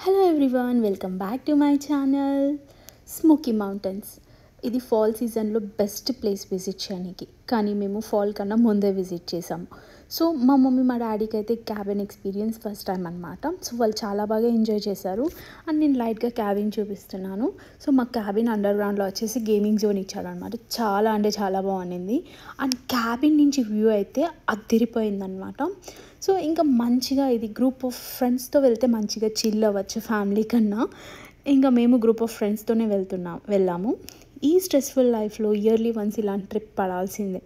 Hello everyone, welcome back to my channel smoky mountains. ఇది fall సీజన్లో best place visit చేయడానికి, కానీ మేము ఫాల్ కన్నా ముందే విజిట్ చేసాము. సో మా మమ్మీ మా డాడీకి అయితే క్యాబిన్ ఎక్స్పీరియన్స్ ఫస్ట్ టైం అనమాట. సో వాళ్ళు చాలా బాగా ఎంజాయ్ చేశారు. అండ్ నేను లైట్గా క్యాబిన్ చూపిస్తున్నాను. సో మా క్యాబిన్ అండర్ గ్రౌండ్లో వచ్చేసి గేమింగ్ జోన్ ఇచ్చాడనమాట. చాలా అంటే చాలా బాగుండింది. అండ్ క్యాబిన్ నుంచి వ్యూ అయితే అదిరిపోయిందనమాట. సో ఇంకా మంచిగా ఇది గ్రూప్ ఆఫ్ ఫ్రెండ్స్తో వెళ్తే మంచిగా చిల్ అవ్వచ్చు ఫ్యామిలీ కన్నా. ఇంకా మేము గ్రూప్ ఆఫ్ ఫ్రెండ్స్తోనే వెళ్ళాము. ఈ స్ట్రెస్ఫుల్ లైఫ్లో ఇయర్లీ వన్స్ ఇలాంటి ట్రిప్ పడాల్సిందే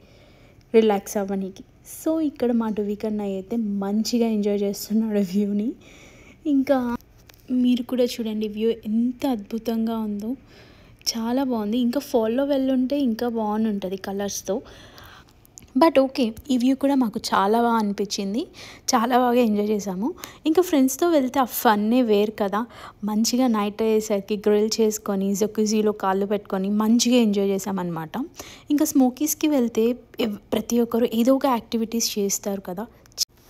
రిలాక్స్ అవ్వడానికి. సో ఇక్కడ మా డువికన్న అయితే మంచిగా ఎంజాయ్ చేస్తున్నాడు వ్యూని. ఇంకా మీరు కూడా చూడండి, వ్యూ ఎంత అద్భుతంగా ఉందో, చాలా బాగుంది. ఇంకా ఫాల్లో వెళ్ళుంటే ఇంకా బాగుంటుంది కలర్స్తో. బట్ ఓకే, ఈ వ్యూ కూడా మాకు చాలా బాగా అనిపించింది. చాలా బాగా ఎంజాయ్ చేసాము. ఇంకా ఫ్రెండ్స్తో వెళ్తే ఆ ఫన్నే వేరు కదా. మంచిగా నైట్ అయ్యేసరికి గ్రిల్ చేసుకొని జకుజీలో కాళ్ళు పెట్టుకొని మంచిగా ఎంజాయ్ చేసామన్నమాట. ఇంకా స్మోకీస్కి వెళ్తే ప్రతి ఒక్కరు ఏదో ఒక యాక్టివిటీస్ చేస్తారు కదా.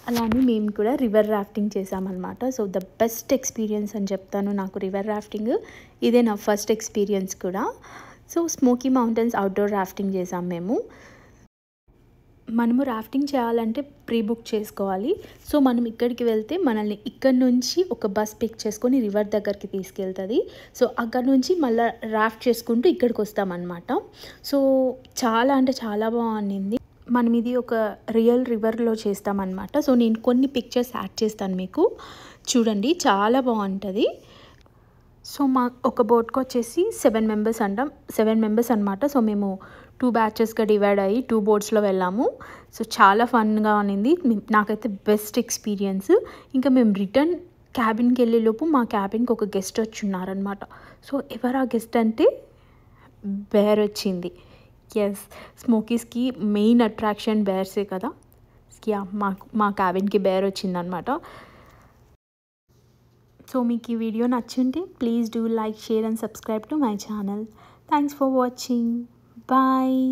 అలానే మేము కూడా రివర్ రాఫ్టింగ్ చేసామన్నమాట. సో ద బెస్ట్ ఎక్స్పీరియన్స్ అని చెప్తాను నాకు రివర్ రాఫ్టింగ్. ఇదే నా ఫస్ట్ ఎక్స్పీరియన్స్ కూడా. So smoky mountains outdoor rafting చేసాం మేము. మనము రాఫ్టింగ్ చేయాలంటే ప్రీ బుక్ చేసుకోవాలి. సో మనం ఇక్కడికి వెళ్తే మనల్ని ఇక్కడ నుంచి ఒక బస్ పిక్ చేసుకొని రివర్ దగ్గరికి తీసుకెళ్తుంది. సో అక్కడ నుంచి మళ్ళీ రాఫ్ట్ చేసుకుంటూ ఇక్కడికి వస్తామన్నమాట. సో చాలా అంటే చాలా బాగుంది. మనం ఇది ఒక రియల్ రివర్లో చేస్తామన్నమాట. సో నేను కొన్ని పిక్చర్స్ యాడ్ చేస్తాను మీకు, చూడండి, చాలా బాగుంటుంది. సో మా ఒక బోట్కి వచ్చేసి 7 మెంబర్స్ అనమాట. సో మేము 2 బ్యాచెస్గా డివైడ్ అయ్యి 2 బోట్స్లో వెళ్ళాము. సో చాలా ఫన్గా ఉన్నింది. నాకైతే బెస్ట్ ఎక్స్పీరియన్స్. ఇంకా మేము రిటర్న్ క్యాబిన్కి వెళ్ళేలోపు మా క్యాబిన్కి ఒక గెస్ట్ వచ్చి ఉన్నారనమాట. సో ఎవరు ఆ గెస్ట్ అంటే బేర్ వచ్చింది. ఎస్, స్మోకీస్కి మెయిన్ అట్రాక్షన్ బేర్సే కదా. యా, మా క్యాబిన్కి బేర్ వచ్చిందనమాట. సో మీకు ఈ వీడియో నచ్చుంటే please do like, share and subscribe to my channel. Thanks for watching. Bye.